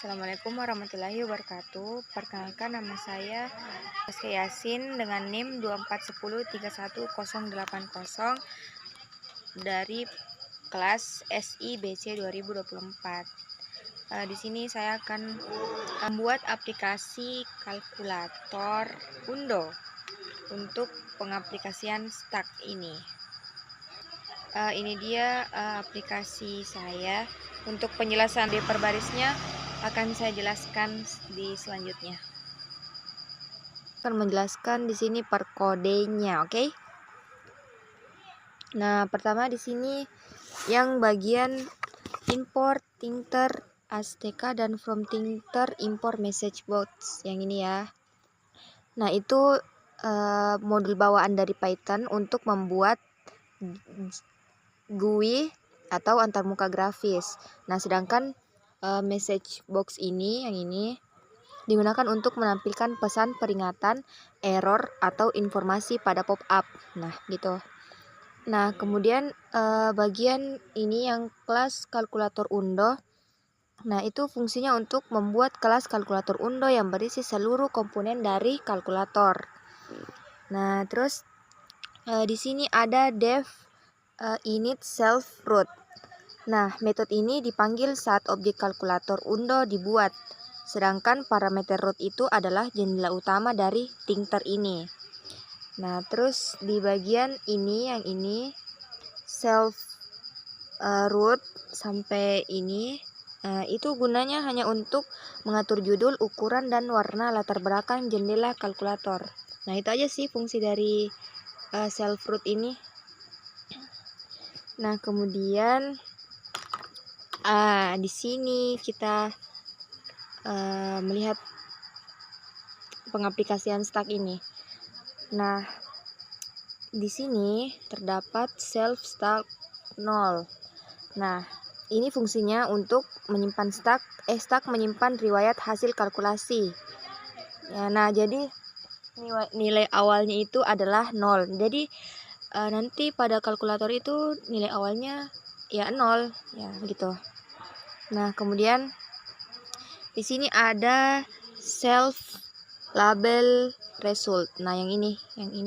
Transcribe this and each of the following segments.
Assalamualaikum warahmatullahi wabarakatuh. Perkenalkan, nama saya Saskia Yasin dengan NIM 241031080 dari kelas SIBC 2024. Di sini saya akan membuat aplikasi kalkulator Undo untuk pengaplikasian Stack ini. Ini dia aplikasi saya. Untuk penjelasan di per barisnya akan saya jelaskan di selanjutnya. Akan menjelaskan di sini per kodenya, oke? Nah, pertama di sini yang bagian import Thinker ASTK dan from Thinker import message box yang ini ya. Nah, itu modul bawaan dari Python untuk membuat GUI atau antarmuka grafis. Nah, sedangkan message box ini yang ini digunakan untuk menampilkan pesan peringatan, error atau informasi pada pop-up. Nah, gitu. Nah, kemudian bagian ini yang kelas kalkulator Undo. Nah, itu fungsinya untuk membuat kelas kalkulator Undo yang berisi seluruh komponen dari kalkulator. Nah, terus di sini ada def init self root. Nah, metode ini dipanggil saat objek kalkulator Undo dibuat, sedangkan parameter root itu adalah jendela utama dari Thinker ini. Nah, terus di bagian ini yang ini self root sampai ini itu gunanya hanya untuk mengatur judul, ukuran, dan warna latar belakang jendela kalkulator. Nah, itu aja sih fungsi dari self root ini. Nah, kemudian di sini kita melihat pengaplikasian Stack ini. Nah, di sini terdapat self stack 0. Nah, ini fungsinya untuk menyimpan Stack menyimpan riwayat hasil kalkulasi. Ya, nah, jadi nilai awalnya itu adalah 0. Jadi nanti pada kalkulator itu nilai awalnya ya 0 ya gitu. Nah, kemudian di sini ada self label result. Nah, yang ini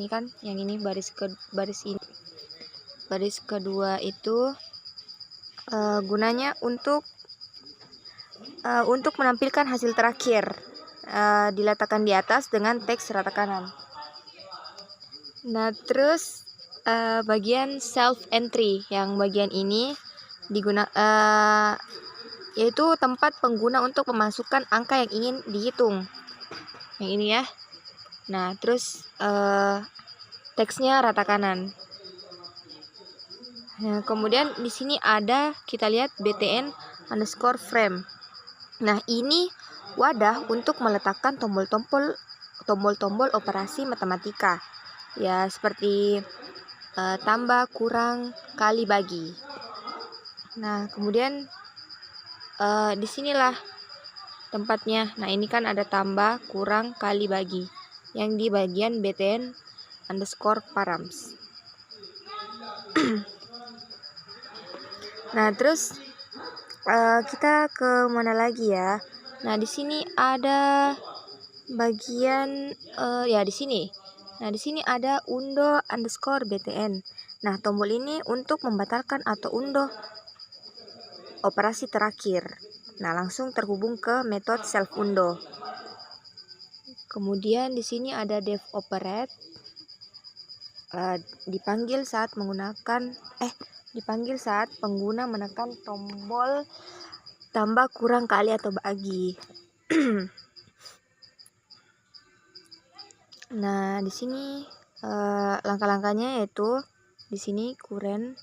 kan, yang ini baris kedua itu gunanya untuk menampilkan hasil terakhir, diletakkan di atas dengan teks rata kanan. Nah, terus bagian self entry, yang bagian ini yaitu tempat pengguna untuk memasukkan angka yang ingin dihitung. Yang ini ya. Nah, terus teksnya rata kanan. Nah, kemudian di sini ada, kita lihat btn_frame. Nah, ini wadah untuk meletakkan tombol-tombol operasi matematika. Ya, seperti tambah, kurang, kali, bagi. Nah, kemudian disinilah tempatnya. Nah, ini kan ada tambah, kurang, kali, bagi yang di bagian btn_params. Nah, terus kita ke mana lagi ya? Nah, di sini ada bagian ya di sini. Nah, di sini ada undo_btn. Nah, tombol ini untuk membatalkan atau undo operasi terakhir. Nah, langsung terhubung ke metode self undo. Kemudian di sini ada def operate, dipanggil saat pengguna menekan tombol tambah, kurang, kali, atau bagi. Nah, di sini langkah-langkahnya yaitu di sini current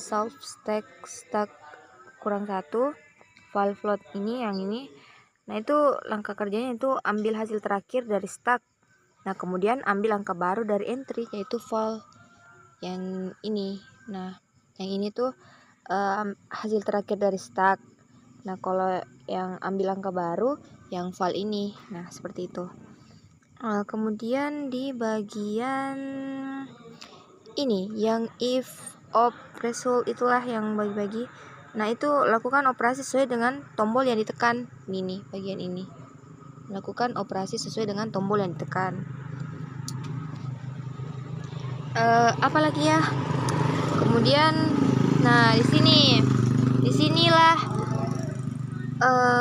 solve stack kurang 1 val float ini yang ini. Nah, itu langkah kerjanya itu ambil hasil terakhir dari stack. Nah, kemudian ambil angka baru dari entry yaitu val yang ini. Nah, yang ini tuh hasil terakhir dari stack. Nah, kalau yang ambil angka baru yang val ini. Nah, seperti itu. Kemudian di bagian ini yang if of result itulah yang bagi-bagi. Nah, itu lakukan operasi sesuai dengan tombol yang ditekan. Ini bagian ini. Lakukan operasi sesuai dengan tombol yang ditekan. Apalagi ya? Kemudian, nah disinilah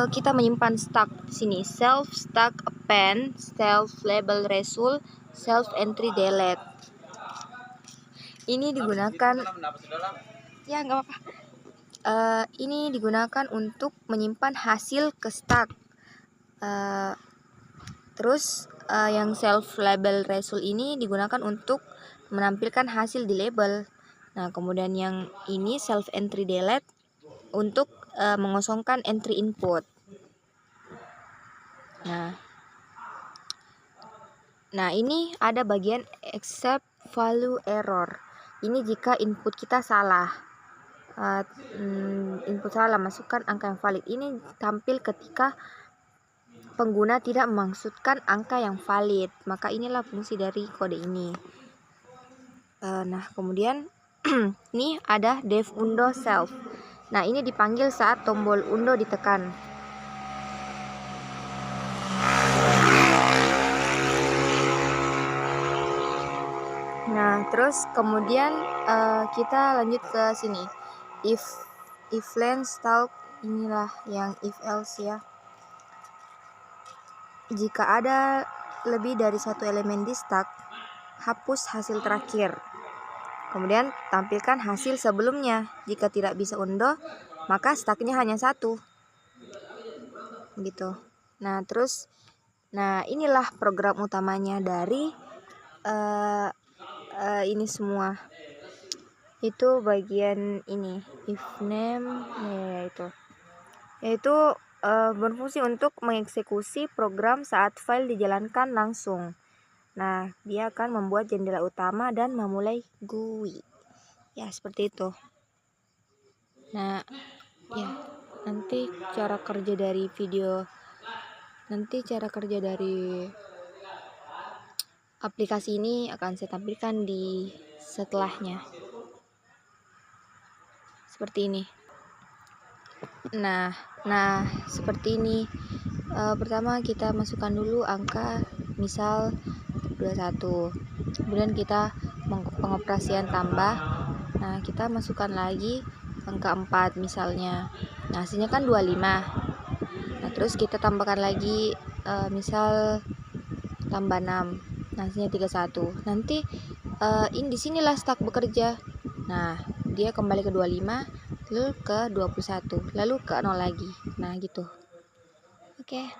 kita menyimpan stack. Sini self stack append, self label result, self entry delete. Ini digunakan, ya nggak apa-apa. Ini digunakan untuk menyimpan hasil ke stack. Terus yang self label result ini digunakan untuk menampilkan hasil di label. Nah, kemudian yang ini self entry delete untuk mengosongkan entry input. Nah, ini ada bagian except value error. Ini jika input kita salah. Input salah, masukkan angka yang valid. Ini tampil ketika pengguna tidak memaksudkan angka yang valid. Maka inilah fungsi dari kode ini. Nah, kemudian ini ada def undo self. Nah, ini dipanggil saat tombol undo ditekan. Nah, terus kemudian kita lanjut ke sini. If len stalk, inilah yang if else ya. Jika ada lebih dari satu elemen di stack, hapus hasil terakhir. Kemudian tampilkan hasil sebelumnya. Jika tidak bisa undo, maka stacknya hanya satu. Gitu. Nah, terus inilah program utamanya dari ini semua. Itu bagian ini, if name, yaitu berfungsi untuk mengeksekusi program saat file dijalankan langsung. Nah, dia akan membuat jendela utama dan memulai GUI. Ya, seperti itu. Nah, ya, nanti cara kerja dari aplikasi ini akan saya tampilkan di setelahnya. Seperti ini. Nah, seperti ini. Pertama kita masukkan dulu angka, misal 21. Kemudian kita pengoperasian tambah. Nah, kita masukkan lagi angka 4 misalnya. Nah, hasilnya kan 25. Nah, terus kita tambahkan lagi misal tambah 6. Nah, hasilnya 31. Nanti di sinilah stack bekerja. Nah, dia kembali ke 25, lalu ke 21, lalu ke 0 lagi. Nah, gitu. Oke.